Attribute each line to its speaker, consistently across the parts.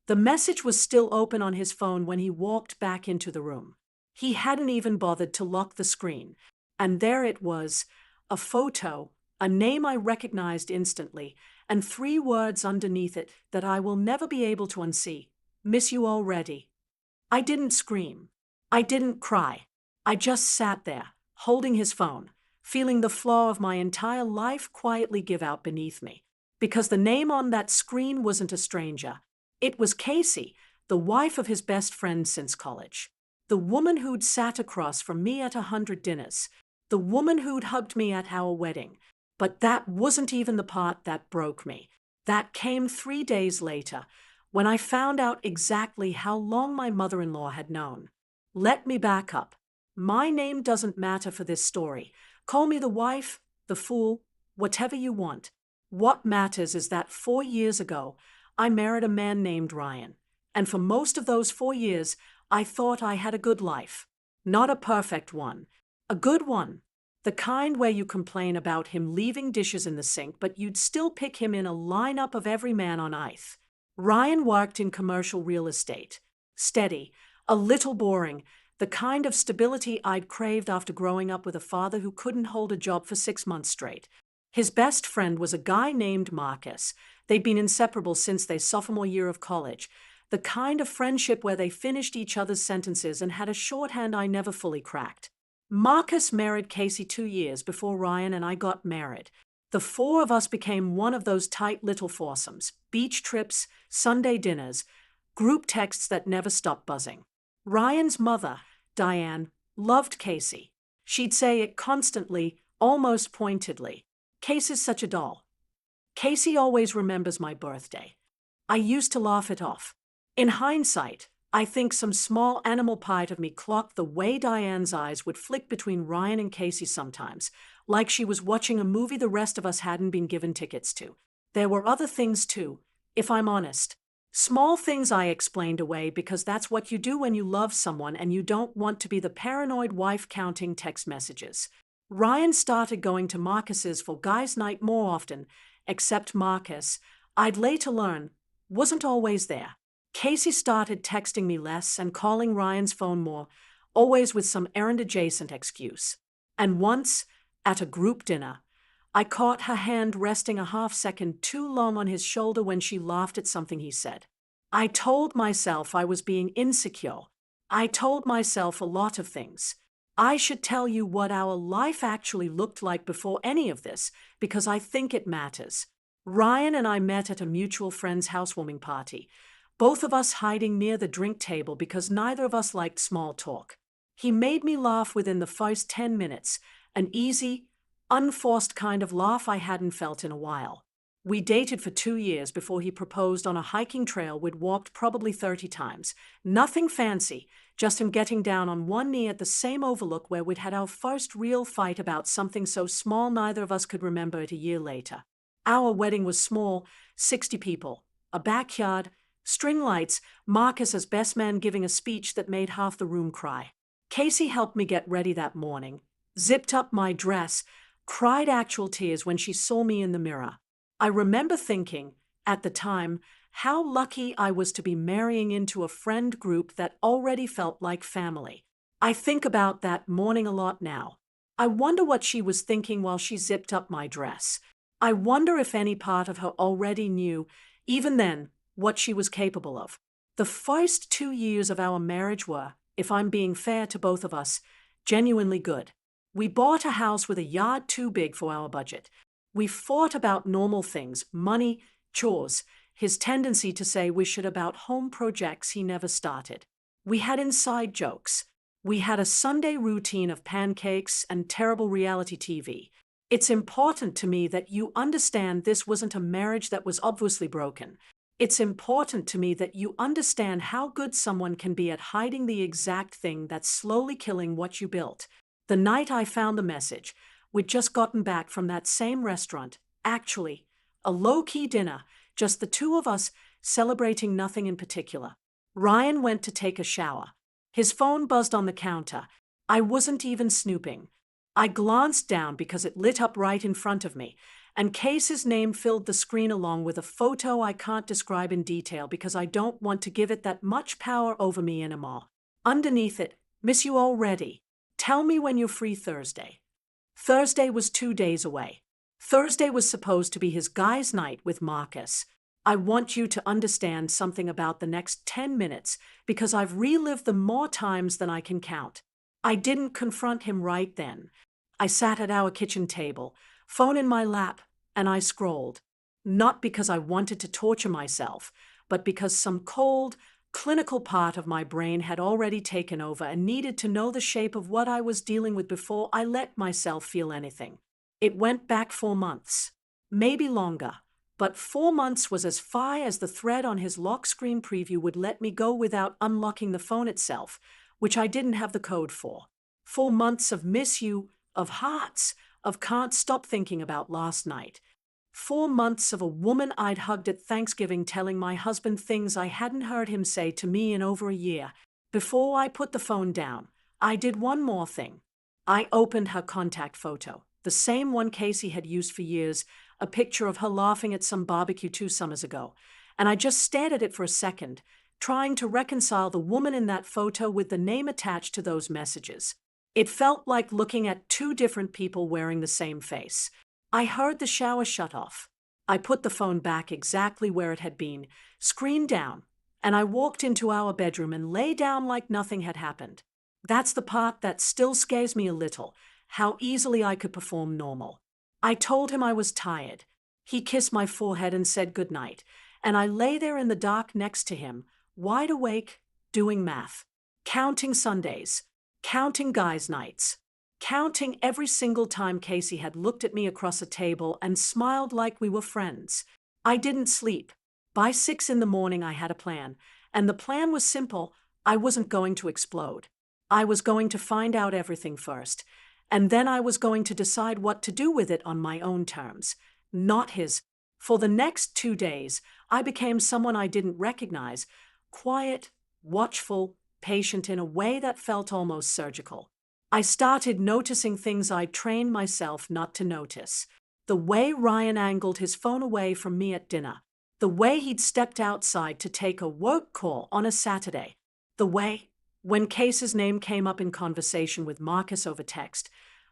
Speaker 1: The message was still open on his phone when he walked back into the room. He hadn't even bothered to lock the screen. And there it was, a photo, a name I recognized instantly, and 3 words underneath it that I will never be able to unsee. Miss you already. I didn't scream. I didn't cry. I just sat there, holding his phone, feeling the flow of my entire life quietly give out beneath me. Because the name on that screen wasn't a stranger. It was Casey, the wife of his best friend since college. The woman who'd sat across from me at 100 dinners. The woman who'd hugged me at our wedding. But that wasn't even the part that broke me. That came 3 days later, when I found out exactly how long my mother-in-law had known. Let me back up. My name doesn't matter for this story. Call me the wife, the fool, whatever you want. What matters is that 4 years ago, I married a man named Ryan. And for most of those 4 years, I thought I had a good life. Not a perfect one. A good one. The kind where you complain about him leaving dishes in the sink, but you'd still pick him in a lineup of every man on ice. Ryan worked in commercial real estate. Steady, a little boring, the kind of stability I'd craved after growing up with a father who couldn't hold a job for 6 months straight. His best friend was a guy named Marcus. They'd been inseparable since their sophomore year of college. The kind of friendship where they finished each other's sentences and had a shorthand I never fully cracked. Marcus married Casey 2 years before Ryan and I got married. The 4 of us became one of those tight little foursomes, beach trips, Sunday dinners, group texts that never stopped buzzing. Ryan's mother, Diane, loved Casey. She'd say it constantly, almost pointedly. Casey's such a doll. Casey always remembers my birthday. I used to laugh it off. In hindsight, I think some small animal part of me clocked the way Diane's eyes would flick between Ryan and Casey sometimes, like she was watching a movie the rest of us hadn't been given tickets to. There were other things too, if I'm honest. Small things I explained away because that's what you do when you love someone and you don't want to be the paranoid wife counting text messages. Ryan started going to Marcus's for guys' night more often, except Marcus, I'd later learn, wasn't always there. Casey started texting me less and calling Ryan's phone more, always with some errand-adjacent excuse. And once, at a group dinner, I caught her hand resting a half-second too long on his shoulder when she laughed at something he said. I told myself I was being insecure. I told myself a lot of things. I should tell you what our life actually looked like before any of this, because I think it matters. Ryan and I met at a mutual friend's housewarming party, both of us hiding near the drink table because neither of us liked small talk. He made me laugh within the first 10 minutes, an easy, unforced kind of laugh I hadn't felt in a while. We dated for 2 years before he proposed on a hiking trail we'd walked probably 30 times. Nothing fancy, just him getting down on one knee at the same overlook where we'd had our first real fight about something so small neither of us could remember it a year later. Our wedding was small, 60 people, a backyard, string lights, Marcus as best man giving a speech that made half the room cry. Casey helped me get ready that morning, zipped up my dress, cried actual tears when she saw me in the mirror. I remember thinking, at the time, how lucky I was to be marrying into a friend group that already felt like family. I think about that morning a lot now. I wonder what she was thinking while she zipped up my dress. I wonder if any part of her already knew, even then, what she was capable of. The first 2 years of our marriage were, if I'm being fair to both of us, genuinely good. We bought a house with a yard too big for our budget. We fought about normal things, money, chores, his tendency to say we should about home projects he never started. We had inside jokes. We had a Sunday routine of pancakes and terrible reality TV. It's important to me that you understand this wasn't a marriage that was obviously broken. It's important to me that you understand how good someone can be at hiding the exact thing that's slowly killing what you built. The night I found the message, we'd just gotten back from that same restaurant, actually, a low-key dinner, just the 2 of us, celebrating nothing in particular. Ryan went to take a shower. His phone buzzed on the counter. I wasn't even snooping. I glanced down because it lit up right in front of me, and Case's name filled the screen along with a photo I can't describe in detail because I don't want to give it that much power over me anymore. Underneath it, miss you already. Tell me when you're free Thursday. Thursday was 2 days away. Thursday was supposed to be his guy's night with Marcus. I want you to understand something about the next 10 minutes because I've relived them more times than I can count. I didn't confront him right then. I sat at our kitchen table, phone in my lap, and I scrolled. Not because I wanted to torture myself, but because some cold, clinical part of my brain had already taken over and needed to know the shape of what I was dealing with before I let myself feel anything. It went back 4 months. Maybe longer. But 4 months was as far as the thread on his lock screen preview would let me go without unlocking the phone itself, which I didn't have the code for. 4 months of miss you, of hearts, of can't stop thinking about last night. 4 months of a woman I'd hugged at Thanksgiving telling my husband things I hadn't heard him say to me in over a year. Before I put the phone down, I did one more thing. I opened her contact photo, the same one Casey had used for years, a picture of her laughing at some barbecue 2 summers ago, and I just stared at it for a second, trying to reconcile the woman in that photo with the name attached to those messages. It felt like looking at 2 different people wearing the same face. I heard the shower shut off. I put the phone back exactly where it had been, screen down, and I walked into our bedroom and lay down like nothing had happened. That's the part that still scares me a little, how easily I could perform normal. I told him I was tired. He kissed my forehead and said goodnight, and I lay there in the dark next to him, wide awake, doing math, counting Sundays, counting guys' nights, counting every single time Casey had looked at me across a table and smiled like we were friends. I didn't sleep. By 6 in the morning I had a plan, and the plan was simple. I wasn't going to explode. I was going to find out everything first, and then I was going to decide what to do with it on my own terms, not his. For the next 2 days, I became someone I didn't recognize, quiet, watchful, patient in a way that felt almost surgical. I started noticing things I'd trained myself not to notice. The way Ryan angled his phone away from me at dinner. The way he'd stepped outside to take a work call on a Saturday. The way, when Case's name came up in conversation with Marcus over text,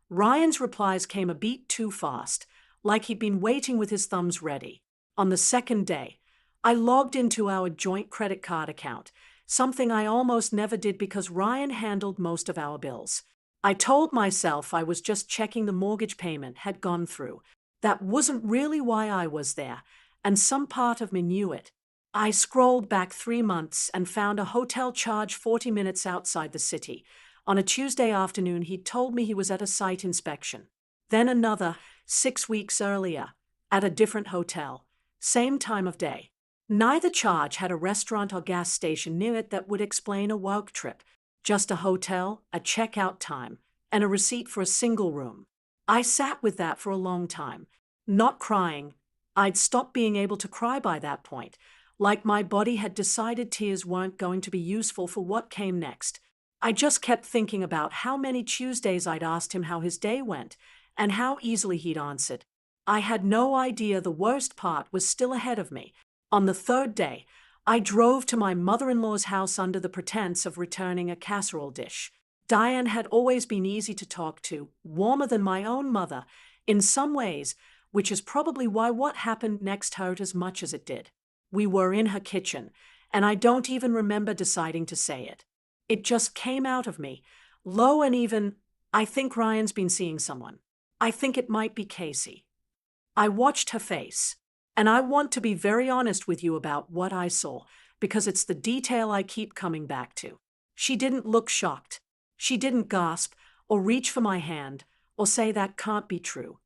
Speaker 1: Ryan's replies came a beat too fast, like he'd been waiting with his thumbs ready. On the second day, I logged into our joint credit card account, something I almost never did because Ryan handled most of our bills. I told myself I was just checking the mortgage payment had gone through. That wasn't really why I was there, and some part of me knew it. I scrolled back 3 months and found a hotel charge 40 minutes outside the city. On a Tuesday afternoon, he'd told me he was at a site inspection. Then another, 6 weeks earlier, at a different hotel. Same time of day. Neither charge had a restaurant or gas station near it that would explain a work trip. Just a hotel, a checkout time, and a receipt for a single room. I sat with that for a long time, not crying. I'd stopped being able to cry by that point, like my body had decided tears weren't going to be useful for what came next. I just kept thinking about how many Tuesdays I'd asked him how his day went, and how easily he'd answered. I had no idea the worst part was still ahead of me. On the 3rd day, I drove to my mother-in-law's house under the pretense of returning a casserole dish. Diane had always been easy to talk to, warmer than my own mother, in some ways, which is probably why what happened next hurt as much as it did. We were in her kitchen, and I don't even remember deciding to say it. It just came out of me, low and even, I think Ryan's been seeing someone. I think it might be Casey. I watched her face. And I want to be very honest with you about what I saw, because it's the detail I keep coming back to. She didn't look shocked. She didn't gasp, or reach for my hand, or say that can't be true.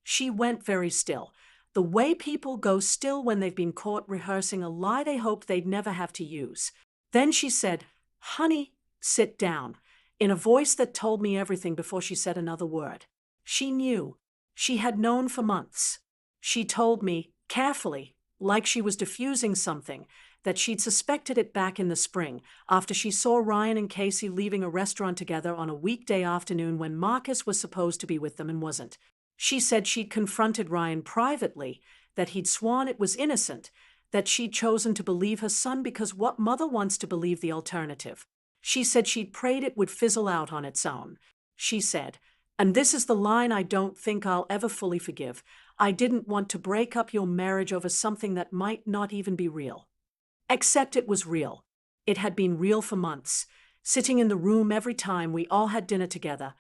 Speaker 1: She went very still, the way people go still when they've been caught rehearsing a lie they hope they'd never have to use. Then she said, "Honey, sit down," in a voice that told me everything before she said another word. She knew. She had known for months. She told me, carefully, like she was diffusing something, that she'd suspected it back in the spring, after she saw Ryan and Casey leaving a restaurant together on a weekday afternoon when Marcus was supposed to be with them and wasn't. She said she'd confronted Ryan privately, that he'd sworn it was innocent, that she'd chosen to believe her son because what mother wants to believe the alternative? She said she'd prayed it would fizzle out on its own. She said, and this is the line I don't think I'll ever fully forgive, I didn't want to break up your marriage over something that might not even be real. Except it was real. It had been real for months, sitting in the room every time we all had dinner together.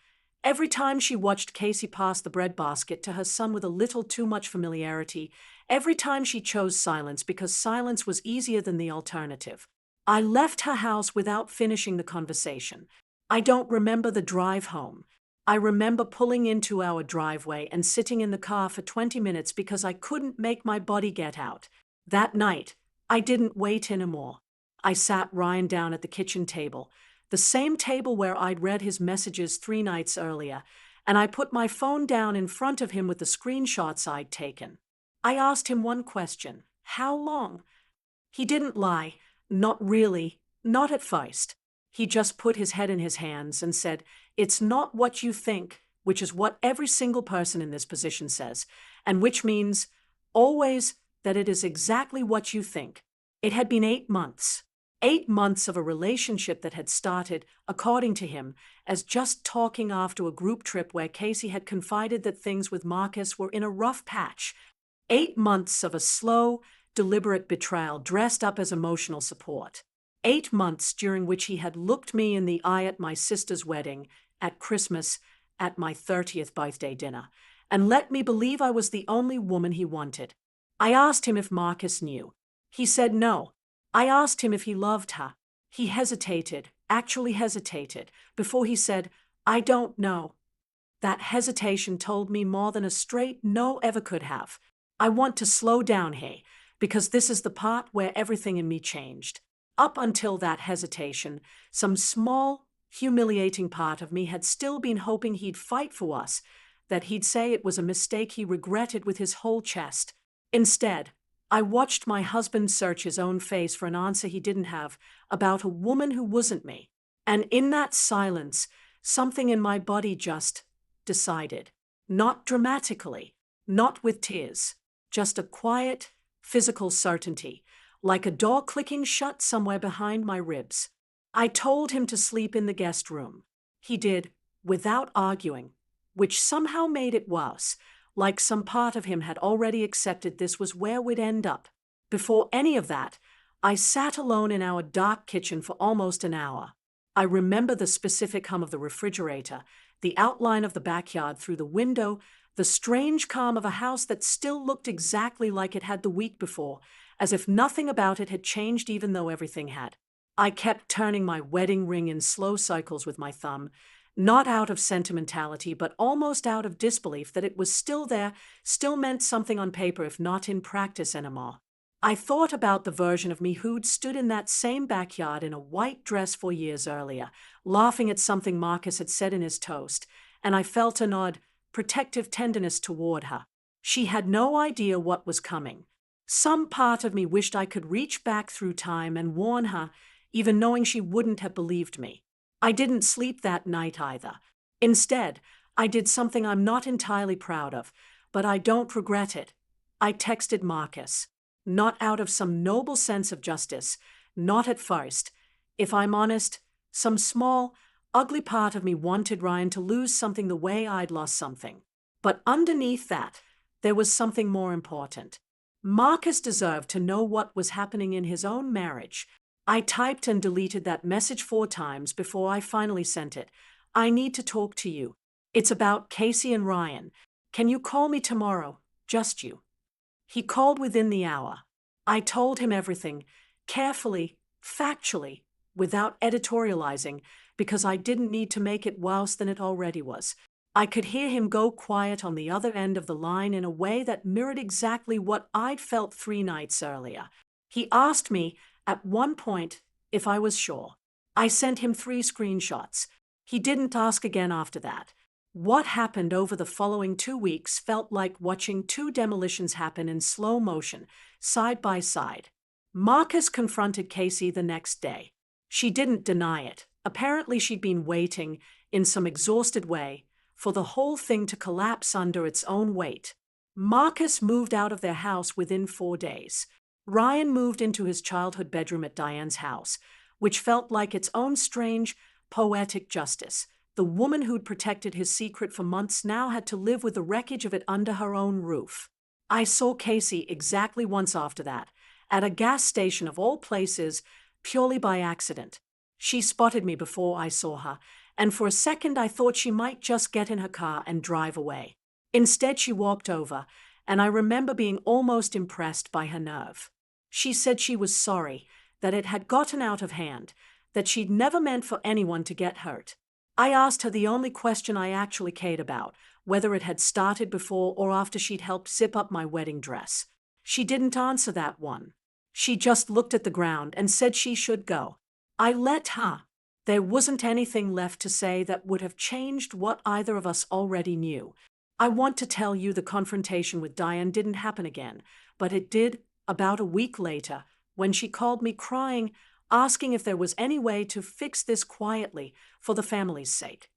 Speaker 1: Every time she watched Casey pass the breadbasket to her son with a little too much familiarity, every time she chose silence because silence was easier than the alternative. I left her house without finishing the conversation. I don't remember the drive home. I remember pulling into our driveway and sitting in the car for 20 minutes because I couldn't make my body get out. That night, I didn't wait anymore. I sat Ryan down at the kitchen table, the same table where I'd read his messages 3 nights earlier, and I put my phone down in front of him with the screenshots I'd taken. I asked him one question: how long? He didn't lie. Not really. Not at first. He just put his head in his hands and said, "It's not what you think," which is what every single person in this position says, and which means always that it is exactly what you think. It had been 8 months. 8 months of a relationship that had started, according to him, as just talking after a group trip where Casey had confided that things with Marcus were in a rough patch. 8 months of a slow, deliberate betrayal dressed up as emotional support. 8 months during which he had looked me in the eye at my sister's wedding, at Christmas, at my 30th birthday dinner, and let me believe I was the only woman he wanted. I asked him if Marcus knew. He said no. I asked him if he loved her. He hesitated, actually hesitated, before he said, "I don't know." That hesitation told me more than a straight no ever could have. I want to slow down here, because this is the part where everything in me changed. Up until that hesitation, some small, humiliating part of me had still been hoping he'd fight for us, that he'd say it was a mistake he regretted with his whole chest. Instead, I watched my husband search his own face for an answer he didn't have about a woman who wasn't me. And in that silence, something in my body just decided. Not dramatically, not with tears, just a quiet, physical certainty, like a door clicking shut somewhere behind my ribs. I told him to sleep in the guest room. He did, without arguing, which somehow made it worse, like some part of him had already accepted this was where we'd end up. Before any of that, I sat alone in our dark kitchen for almost an hour. I remember the specific hum of the refrigerator, the outline of the backyard through the window, the strange calm of a house that still looked exactly like it had the week before, as if nothing about it had changed even though everything had. I kept turning my wedding ring in slow cycles with my thumb, not out of sentimentality, but almost out of disbelief that it was still there, still meant something on paper if not in practice anymore. I thought about the version of me who'd stood in that same backyard in a white dress 4 years earlier, laughing at something Marcus had said in his toast, and I felt an odd, protective tenderness toward her. She had no idea what was coming. Some part of me wished I could reach back through time and warn her, even knowing she wouldn't have believed me. I didn't sleep that night either. Instead, I did something I'm not entirely proud of, but I don't regret it. I texted Marcus. Not out of some noble sense of justice, not at first. If I'm honest, some small, ugly part of me wanted Ryan to lose something the way I'd lost something. But underneath that, there was something more important. Marcus deserved to know what was happening in his own marriage. I typed and deleted that message 4 times before I finally sent it. "I need to talk to you. It's about Casey and Ryan. Can you call me tomorrow? Just you." He called within the hour. I told him everything, carefully, factually, without editorializing, because I didn't need to make it worse than it already was. I could hear him go quiet on the other end of the line in a way that mirrored exactly what I'd felt 3 nights earlier. He asked me, at one point, if I was sure. I sent him 3 screenshots. He didn't ask again after that. What happened over the following 2 weeks felt like watching 2 demolitions happen in slow motion, side by side. Marcus confronted Casey the next day. She didn't deny it. Apparently she'd been waiting, in some exhausted way, for the whole thing to collapse under its own weight. Marcus moved out of their house within 4 days. Ryan moved into his childhood bedroom at Diane's house, which felt like its own strange, poetic justice. The woman who'd protected his secret for months now had to live with the wreckage of it under her own roof. I saw Casey exactly once after that, at a gas station of all places, purely by accident. She spotted me before I saw her, and for a second I thought she might just get in her car and drive away. Instead, she walked over, and I remember being almost impressed by her nerve. She said she was sorry, that it had gotten out of hand, that she'd never meant for anyone to get hurt. I asked her the only question I actually cared about, whether it had started before or after she'd helped zip up my wedding dress. She didn't answer that one. She just looked at the ground and said she should go. I let her. There wasn't anything left to say that would have changed what either of us already knew. I want to tell you the confrontation with Diane didn't happen again, but it did about a week later, when she called me crying, asking if there was any way to fix this quietly for the family's sake.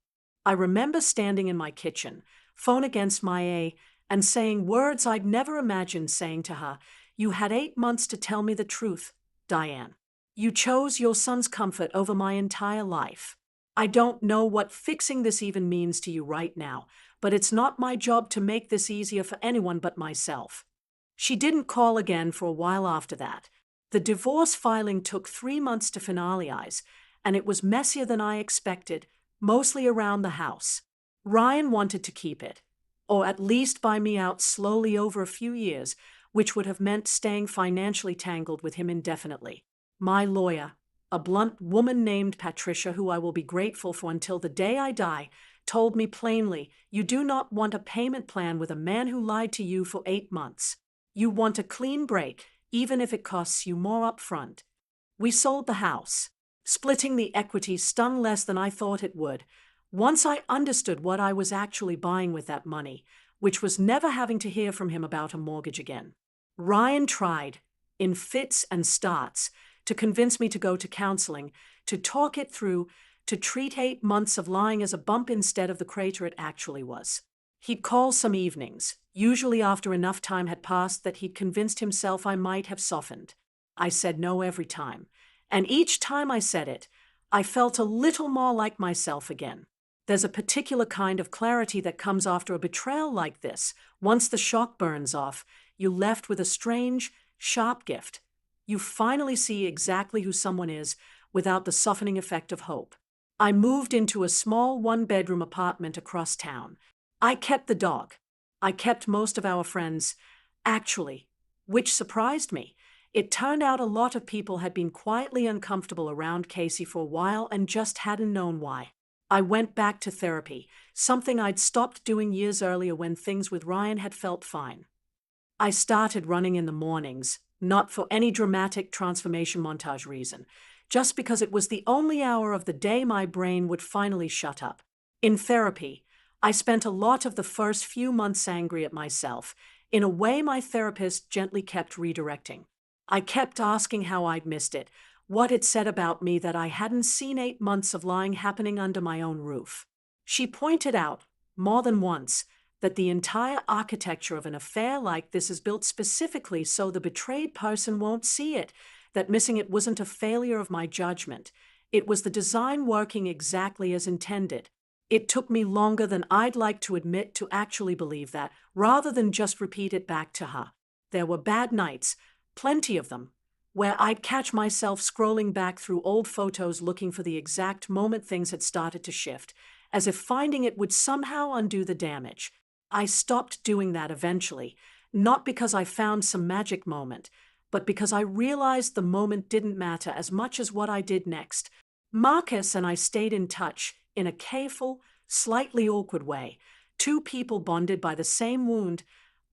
Speaker 1: I remember standing in my kitchen, phone against my ear, and saying words I'd never imagined saying to her. You had 8 months to tell me the truth, Diane. You chose your son's comfort over my entire life. I don't know what fixing this even means to you right now, but it's not my job to make this easier for anyone but myself. She didn't call again for a while after that. The divorce filing took 3 months to finalize, and it was messier than I expected, mostly around the house. Ryan wanted to keep it, or at least buy me out slowly over a few years, which would have meant staying financially tangled with him indefinitely. My lawyer, a blunt woman named Patricia, who I will be grateful for until the day I die, told me plainly, you do not want a payment plan with a man who lied to you for 8 months. You want a clean break, even if it costs you more up front. We sold the house. Splitting the equity stung less than I thought it would. Once I understood what I was actually buying with that money, which was never having to hear from him about a mortgage again. Ryan tried, in fits and starts, to convince me to go to counseling, to talk it through, to treat 8 months of lying as a bump instead of the crater it actually was. He'd call some evenings, usually after enough time had passed that he'd convinced himself I might have softened. I said no every time, and each time I said it, I felt a little more like myself again. There's a particular kind of clarity that comes after a betrayal like this. Once the shock burns off, you're left with a strange, sharp gift. You finally see exactly who someone is without the softening effect of hope. I moved into a small 1-bedroom apartment across town. I kept the dog. I kept most of our friends, actually, which surprised me. It turned out a lot of people had been quietly uncomfortable around Casey for a while and just hadn't known why. I went back to therapy, something I'd stopped doing years earlier when things with Ryan had felt fine. I started running in the mornings, not for any dramatic transformation montage reason, just because it was the only hour of the day my brain would finally shut up. In therapy, I spent a lot of the first few months angry at myself, in a way my therapist gently kept redirecting. I kept asking how I'd missed it, what it said about me that I hadn't seen 8 months of lying happening under my own roof. She pointed out, more than once, that the entire architecture of an affair like this is built specifically so the betrayed person won't see it, that missing it wasn't a failure of my judgment. It was the design working exactly as intended. It took me longer than I'd like to admit to actually believe that, rather than just repeat it back to her. There were bad nights, plenty of them, where I'd catch myself scrolling back through old photos looking for the exact moment things had started to shift, as if finding it would somehow undo the damage. I stopped doing that eventually, not because I found some magic moment, but because I realized the moment didn't matter as much as what I did next. Marcus and I stayed in touch, in a careful, slightly awkward way, 2 people bonded by the same wound,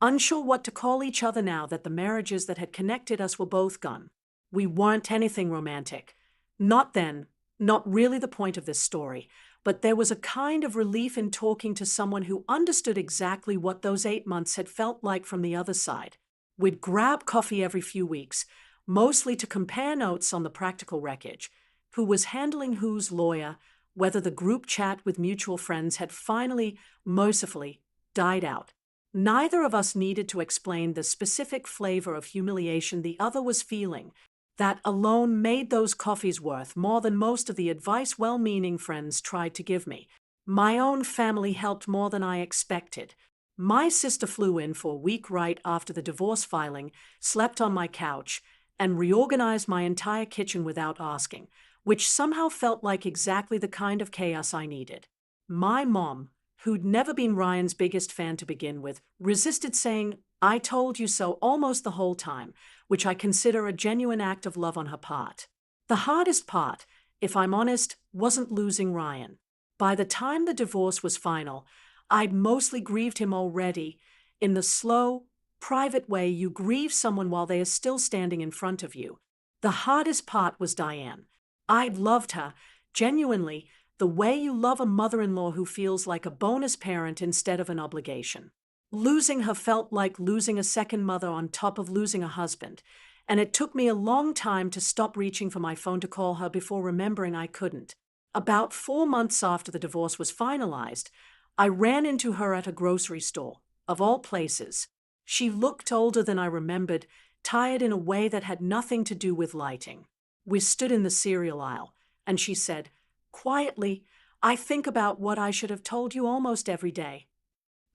Speaker 1: unsure what to call each other now that the marriages that had connected us were both gone. We weren't anything romantic. Not then, not really the point of this story, but there was a kind of relief in talking to someone who understood exactly what those 8 months had felt like from the other side. We'd grab coffee every few weeks, mostly to compare notes on the practical wreckage, who was handling whose lawyer, whether the group chat with mutual friends had finally, mercifully, died out. Neither of us needed to explain the specific flavor of humiliation the other was feeling. That alone made those coffees worth more than most of the advice well-meaning friends tried to give me. My own family helped more than I expected. My sister flew in for a week right after the divorce filing, slept on my couch, and reorganized my entire kitchen without asking, which somehow felt like exactly the kind of chaos I needed. My mom, who'd never been Ryan's biggest fan to begin with, resisted saying, "I told you so," almost the whole time, which I consider a genuine act of love on her part. The hardest part, if I'm honest, wasn't losing Ryan. By the time the divorce was final, I'd mostly grieved him already, in the slow, private way you grieve someone while they are still standing in front of you. The hardest part was Diane. I'd loved her, genuinely, the way you love a mother-in-law who feels like a bonus parent instead of an obligation. Losing her felt like losing a second mother on top of losing a husband, and it took me a long time to stop reaching for my phone to call her before remembering I couldn't. About 4 months after the divorce was finalized, I ran into her at a grocery store, of all places. She looked older than I remembered, tired in a way that had nothing to do with lighting. We stood in the cereal aisle, and she said, quietly, "I think about what I should have told you almost every day."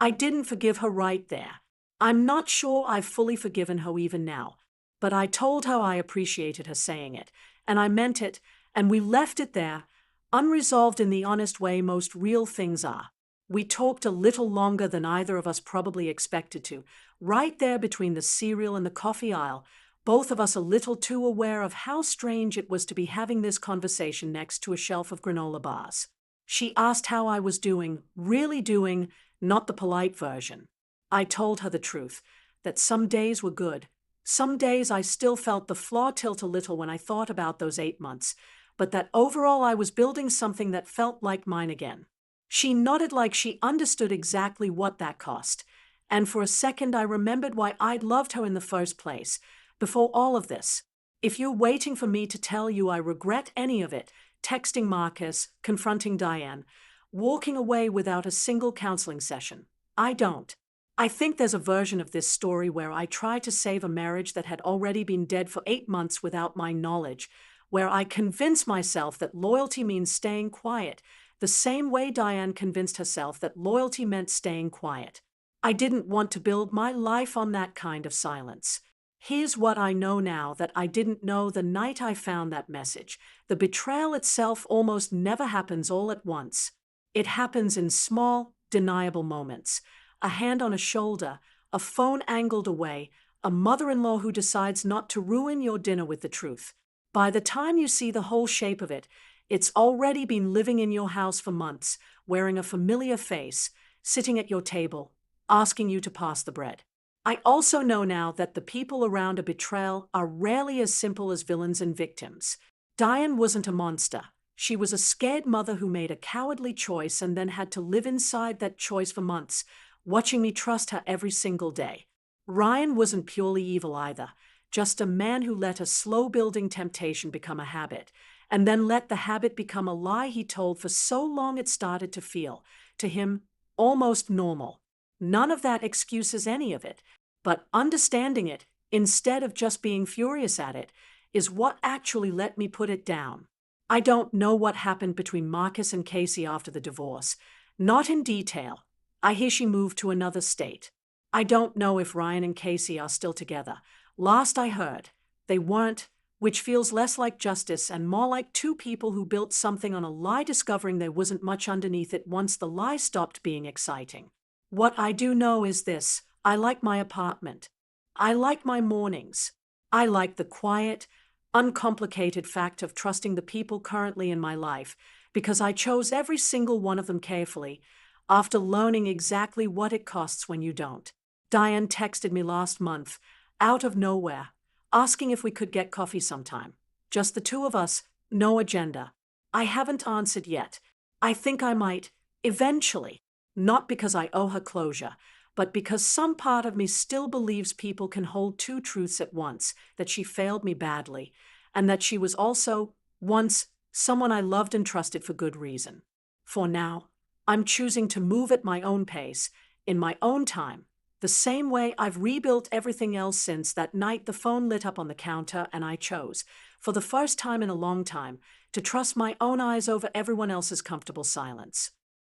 Speaker 1: I didn't forgive her right there. I'm not sure I've fully forgiven her even now, but I told her I appreciated her saying it, and I meant it, and we left it there, unresolved in the honest way most real things are. We talked a little longer than either of us probably expected to, right there between the cereal and the coffee aisle, both of us a little too aware of how strange it was to be having this conversation next to a shelf of granola bars. She asked how I was doing, really doing, not the polite version. I told her the truth, that some days were good. Some days I still felt the floor tilt a little when I thought about those 8 months, but that overall I was building something that felt like mine again. She nodded like she understood exactly what that cost, and for a second I remembered why I'd loved her in the first place, before all of this. If you're waiting for me to tell you I regret any of it, texting Marcus, confronting Diane, walking away without a single counseling session, I don't. I think there's a version of this story where I try to save a marriage that had already been dead for 8 months without my knowledge, where I convince myself that loyalty means staying quiet, the same way Diane convinced herself that loyalty meant staying quiet. I didn't want to build my life on that kind of silence. Here's what I know now that I didn't know the night I found that message. The betrayal itself almost never happens all at once. It happens in small, deniable moments. A hand on a shoulder, a phone angled away, a mother-in-law who decides not to ruin your dinner with the truth. By the time you see the whole shape of it, it's already been living in your house for months, wearing a familiar face, sitting at your table, asking you to pass the bread. I also know now that the people around a betrayal are rarely as simple as villains and victims. Diane wasn't a monster. She was a scared mother who made a cowardly choice and then had to live inside that choice for months, watching me trust her every single day. Ryan wasn't purely evil either, just a man who let a slow-building temptation become a habit, and then let the habit become a lie he told for so long it started to feel, to him, almost normal. None of that excuses any of it, but understanding it, instead of just being furious at it, is what actually let me put it down. I don't know what happened between Marcus and Casey after the divorce. Not in detail. I hear she moved to another state. I don't know if Ryan and Casey are still together. Last I heard, they weren't, which feels less like justice and more like two people who built something on a lie, discovering there wasn't much underneath it once the lie stopped being exciting. What I do know is this: I like my apartment. I like my mornings. I like the quiet, uncomplicated fact of trusting the people currently in my life, because I chose every single one of them carefully, after learning exactly what it costs when you don't. Diane texted me last month, out of nowhere, asking if we could get coffee sometime. Just the two of us, no agenda. I haven't answered yet. I think I might, eventually. Not because I owe her closure, but because some part of me still believes people can hold two truths at once, that she failed me badly, and that she was also, once, someone I loved and trusted for good reason. For now, I'm choosing to move at my own pace, in my own time, the same way I've rebuilt everything else since that night the phone lit up on the counter and I chose, for the first time in a long time, to trust my own eyes over everyone else's comfortable silence.